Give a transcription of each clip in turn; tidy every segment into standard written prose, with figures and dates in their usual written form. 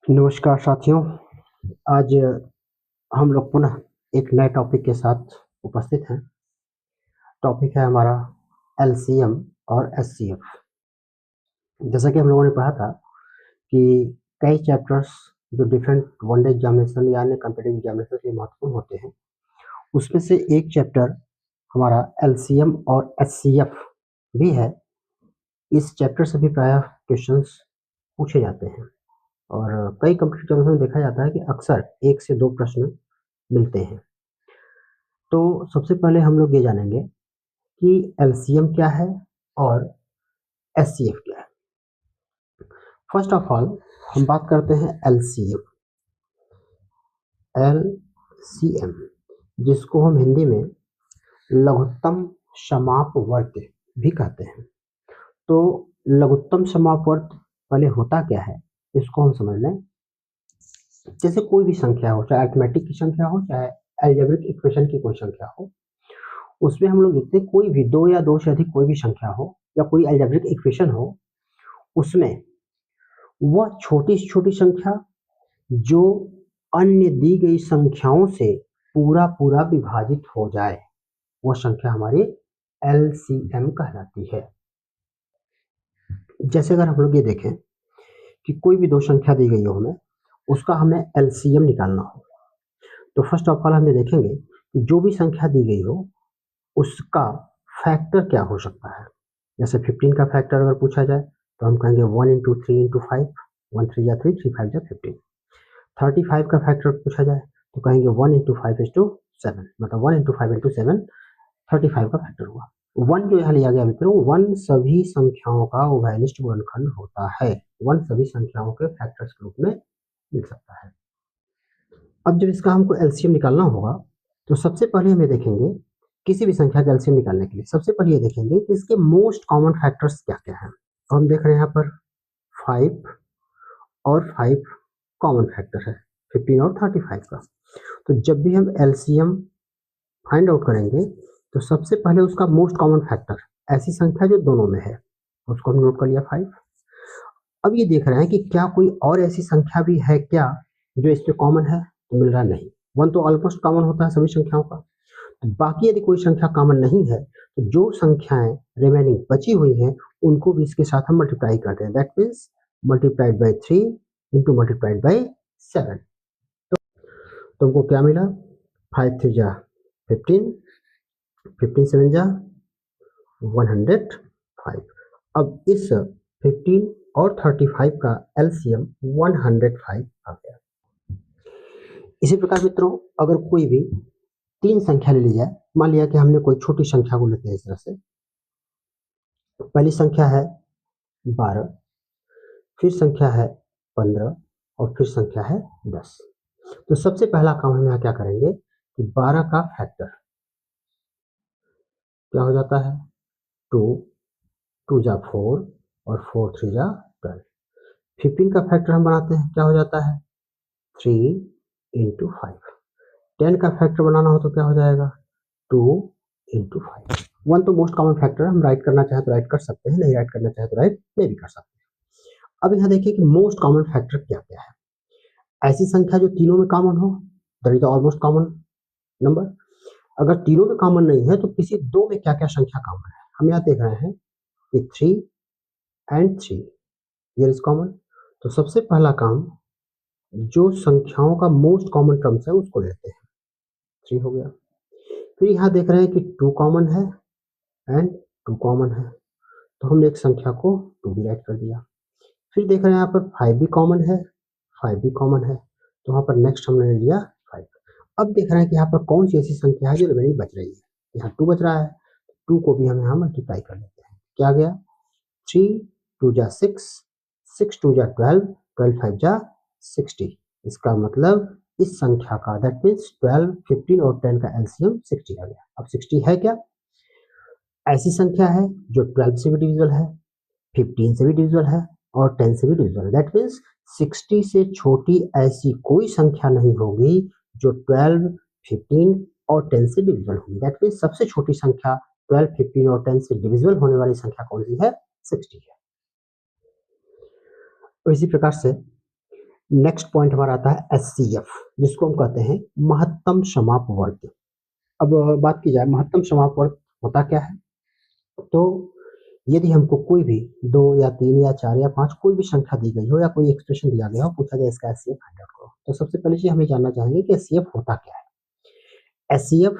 नमस्कार साथियों, आज हम लोग पुनः एक नए टॉपिक के साथ उपस्थित हैं। टॉपिक है हमारा एलसीएम और एचसीएफ। जैसा कि हम लोगों ने पढ़ा था कि कई चैप्टर्स जो डिफरेंट वनडे एग्जामिनेशन या अन्य कॉम्पिटिटिव एग्जामिनेशन के लिए महत्वपूर्ण होते हैं, उसमें से एक चैप्टर हमारा एलसीएम और एचसीएफ भी है। इस चैप्टर से भी प्रायः क्वेश्चंस पूछे जाते हैं और कई कॉम्पिटिटिव एग्जामिनेशन में देखा जाता है कि अक्सर 1 से 2 प्रश्न मिलते हैं। तो सबसे पहले हम लोग ये जानेंगे कि एलसीएम क्या है और एचसीएफ क्या है। फर्स्ट ऑफ ऑल हम बात करते हैं एलसीएम, जिसको हम हिंदी में लघुत्तम समापवर्त भी कहते हैं। तो लघुत्तम समापवर्त पहले होता क्या है, इसको हम समझ लें। जैसे कोई भी संख्या हो, चाहे अरिथमेटिक की संख्या हो, चाहे अलजेब्रिक इक्वेशन की कोई संख्या हो, उसमें हम लोग देखते हैं कोई भी 2 या 2 से अधिक कोई भी संख्या हो या कोई अलजेब्रिक इक्वेशन हो, उसमें वह छोटी से छोटी संख्या जो अन्य दी गई संख्याओं से पूरा विभाजित हो जाए, वह संख्या हमारी एलसीएम कहलाती है। जैसे अगर हम लोग ये देखें कि कोई भी 2 संख्या दी गई हो, उसका हमें एलसीएम निकालना हो, तो फर्स्ट ऑफ ऑल हम ये देखेंगे कि जो भी संख्या दी गई हो उसका फैक्टर क्या हो सकता है। जैसे 15 का फैक्टर अगर पूछा जाए तो हम कहेंगे 1 into 3 into 5, 1 3 जा 3, 3 5 जा 15। 35 का फैक्टर पूछा जाए तो कहेंगे 1 into 5 is to 7, मतलब 1 into 5 into 7 35 का फैक्टर हुआ। 1 जो यहाँ लिया गया मित्रों, 1 सभी संख्याओं का उभयनिष्ठ गुणनखंड होता है। 1 सभी संख्याओं के फैक्टर्स के रूप में मिल सकता है। अब जब इसका हमको एलसीएम निकालना होगा तो सबसे पहले हम ये देखेंगे, किसी भी संख्या का एलसीएम निकालने के लिए सबसे पहले ये देखेंगे कि इसके मोस्ट कॉमन फैक्टर्स क्या क्या हैं। तो हम देख रहे हैं यहाँ पर 5 और 5 कॉमन फैक्टर है, 15 और 35 का। तो जब भी हम एलसीएम फाइंड आउट करेंगे तो सबसे पहले उसका मोस्ट कॉमन फैक्टर, ऐसी संख्या जो दोनों में है, उसको हम नोट कर लिया 5। अब ये देख रहे हैं कि क्या कोई और ऐसी संख्या भी है क्या जो इस पे कॉमन है, तो मिल रहा नहीं। 1 तो ऑलमोस्ट कॉमन होता है सभी संख्याओं का। तो बाकी यदि कोई संख्या कॉमन नहीं है तो जो संख्याएं रिमेनिंग बची हुई हैं उनको भी इसके साथ हम मल्टीप्लाई करते हैं। That means multiplied by 3 into multiplied by 7। तो तुमको क्या मिला, 5 3 जा 15, 15 7 जा 105। अब इस 15 और 35 का एलसीएम 105 आ गया। इसी प्रकार मित्रों, अगर कोई भी 3 संख्या ले ली जाए, मान लिया कि हमने कोई छोटी संख्या को लेते हैं इस तरह से। पहली संख्या है 12, फिर संख्या है 15 और फिर संख्या है 10। तो सबसे पहला काम हम यहाँ क्या करेंगे कि 12 का फैक्टर क्या हो जाता है, 2, 2 जा 4 और 4 3 जा 12। 15 का फैक्टर हम बनाते हैं, क्या हो जाता है 3 into 5। 10 का फैक्टर बनाना हो तो क्या हो जाएगा 2 into 5। 1 तो मोस्ट कॉमन फैक्टर, हम राइट करना चाहे तो राइट कर सकते हैं, नहीं राइट करना चाहे तो राइट नहीं भी कर सकते हैं। अब यहाँ देखिए कि मोस्ट कॉमन फैक्टर क्या क्या है। ऐसी संख्या जो तीनों में कॉमन हो, that is almost common number. अगर तीनों में कॉमन नहीं है तो किसी 2 में क्या क्या संख्या कॉमन है। हम यहाँ देख रहे हैं कि 3 and 3 हियर इज कॉमन। तो सबसे पहला काम, जो संख्याओं का मोस्ट कॉमन टर्म्स है उसको लेते हैं, 3 हो गया। फिर यहाँ देख रहे हैं कि 2 कॉमन है एंड 2 कॉमन है, तो हमने एक संख्या को 2 भी राइट कर दिया। फिर देख रहे हैं यहाँ पर 5 भी कॉमन है, 5 भी कॉमन है, तो वहाँ पर नेक्स्ट हमने ले लिया 5। अब देख रहे हैं कि यहाँ पर कौन सी ऐसी संख्या है जो रिमेनिंग बच रही है। यहाँ 2 बच रहा है, 2 को भी हम यहाँ मल्टीप्लाई कर लेते हैं। क्या गया 3 2 जा 6, 6 2 जा 12, 12 5 जा 60। इसका मतलब इस संख्या का, दैट मीन्स 12 15 और 10 का एलसीएम 60 आ गया। अब 60 है क्या, ऐसी संख्या है जो 12 से भी डिविजिबल है, 15 से भी डिविजिबल है और 10 से भी डिविजिबल है। दैट मीन्स 60 से छोटी ऐसी कोई संख्या नहीं होगी जो 12 15 और 10 से डिविजिबल होगी। दैट मीन्स सबसे छोटी संख्या 12 15 और 10 से डिविजिबल होने वाली संख्या कौन सी है, 60 है। तो इसी प्रकार से नेक्स्ट पॉइंट हमारा आता है HCF, जिसको हम कहते हैं महत्तम समाप वर्ग। अब बात की जाए महत्तम समाप वर्ग होता क्या है, तो यदि हमको कोई भी 2 या 3 या 4 या 5 कोई भी संख्या दी गई हो या कोई एक्सप्रेशन दिया गया हो, पूछा जाए इसका HCF फाइंड आउट करो, तो सबसे पहले चीज हमें जानना चाहेंगे कि HCF होता क्या है। HCF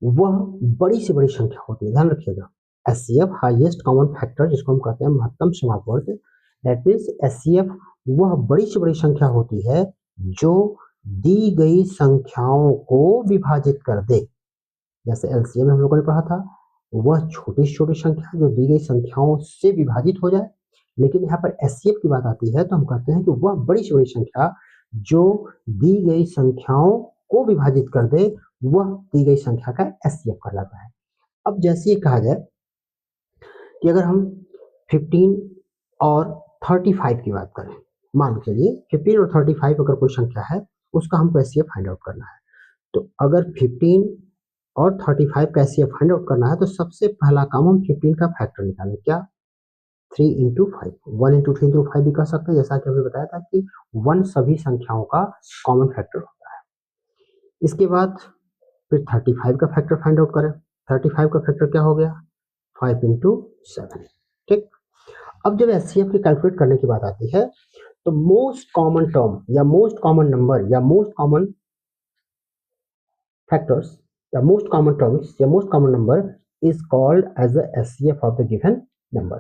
वह बड़ी से बड़ी संख्या होती है, ध्यान रखिएगा। HCF हाईएस्ट कॉमन फैक्टर, जिसको हम कहते हैं महत्तम समाप वर्ग, दैट मीन्स HCF वह बड़ी से बड़ी संख्या होती है जो दी गई संख्याओं को विभाजित कर दे। जैसे LCM हम लोगों ने पढ़ा था, वह छोटी से छोटी संख्या जो दी गई संख्याओं से विभाजित हो जाए, लेकिन यहाँ पर HCF की बात आती है तो हम कहते हैं कि वह बड़ी से बड़ी संख्या जो दी गई संख्याओं को विभाजित कर दे, वह दी गई संख्या का HCF कहलाता है। अब जैसे ये कहा जाए कि अगर हम 15 और 35 की बात करें, मान के चलिए 15 और 35 अगर कोई संख्या है, उसका हमको HCF फाइंड आउट करना है। तो अगर 15 और 35 का HCF फाइंड आउट करना है तो सबसे पहला काम हम 15 का फैक्टर निकालें। क्या? 3 इंटू 5, 1 इंटू 3 इंटू 5 भी कर सकते हैं, जैसा कि हमने बताया था कि 1 सभी संख्याओं का कॉमन फैक्टर होता है। इसके बाद फिर 35 का फैक्टर फाइंड आउट करें। 35 का फैक्टर क्या हो गया? 5 इंटू 7। ठीक, अब जब HCF की कैलकुलेट करने की बात आती है तो मोस्ट कॉमन टर्म या मोस्ट कॉमन नंबर या मोस्ट कॉमन फैक्टर्स या मोस्ट कॉमन टर्म्स या most common number is called as the HCF of the given number.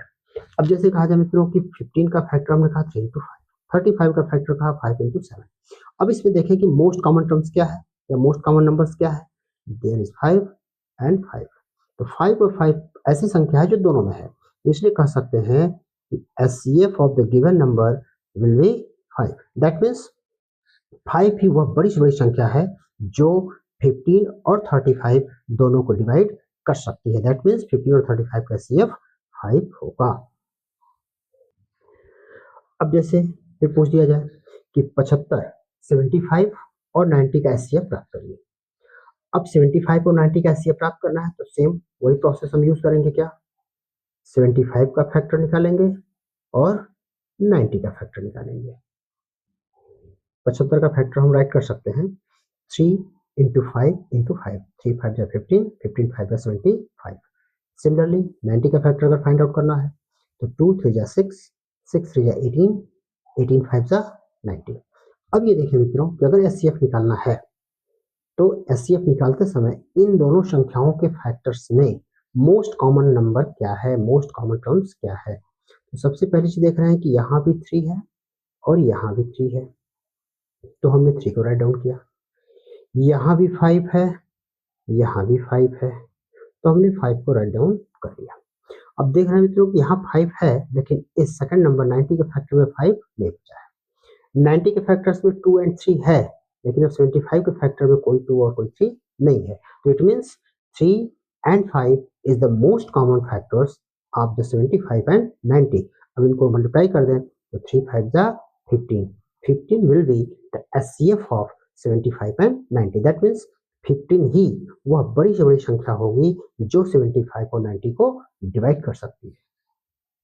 अब जैसे कहा जाए मित्रों कि 15 का फैक्टर हमने कहा 3 इंटू 5, 35 का फैक्टर कहा 5 इंटू 7। अब इसमें देखें कि मोस्ट कॉमन टर्म्स क्या है या मोस्ट कॉमन नंबर्स क्या है। There is 5 and 5। तो 5 और 5 ऐसी संख्या है जो दोनों में है, इसलिए कह सकते हैं कि HCF of the given number will be 5। That means 5 ही वह बड़ी से बड़ी संख्या है जो 15 और 35 दोनों को डिवाइड कर सकती है। दैट मीन्स 15 और 35 का HCF 5 होगा। अब जैसे फिर पूछ दिया जाए कि 75, 75 और 90 का HCF प्राप्त करिए। अब 75 और 90 का HCF प्राप्त करना है तो सेम वही प्रोसेस हम यूज करेंगे। क्या? 75 का फैक्टर निकालेंगे और 90 का फैक्टर निकालेंगे। 75 का फैक्टर हम राइट कर सकते हैं 3 इंटू 5 इंटू 5, 3 5 जा 15, 15 5 जा 75। सिमिलरली 90 का फैक्टर अगर फाइंड आउट करना है तो 2 3 जा 6, 6 3 जा 18, 18 5 जा 90। अब ये देखिए मित्रों कि अगर HCF निकालना है तो HCF निकालते समय इन दोनों संख्याओं के फैक्टर्स में मोस्ट कॉमन नंबर क्या है, मोस्ट कॉमन टर्म्स क्या है। तो सबसे पहली चीज देख रहे हैं कि यहाँ भी 3 है और यहाँ भी 3 है, तो हमने 3 को राइट डाउन किया। यहाँ भी 5 है, यहाँ भी 5 है, तो हमने 5 को राइट डाउन कर दिया। अब देख रहे हैं मित्रों कि यहाँ 5 है, लेकिन इस सेकंड नंबर 90 के फैक्टर में 5 नहीं बचा है। 90 के फैक्टर्स में 2 एंड 3 है, लेकिन अब 75 के फैक्टर में कोई 2 और कोई 3 नहीं है। तो it means 3 and 5 is the most common factors of the 75 and 90। अब इनको मल्टीप्लाई कर दें तो 3 5 जा 15, 15 will be the HCF of 75 and 90. That means 15 ही वह बड़ी से बड़ी संख्या होगी जो 75 और 90 को डिवाइड कर सकती है।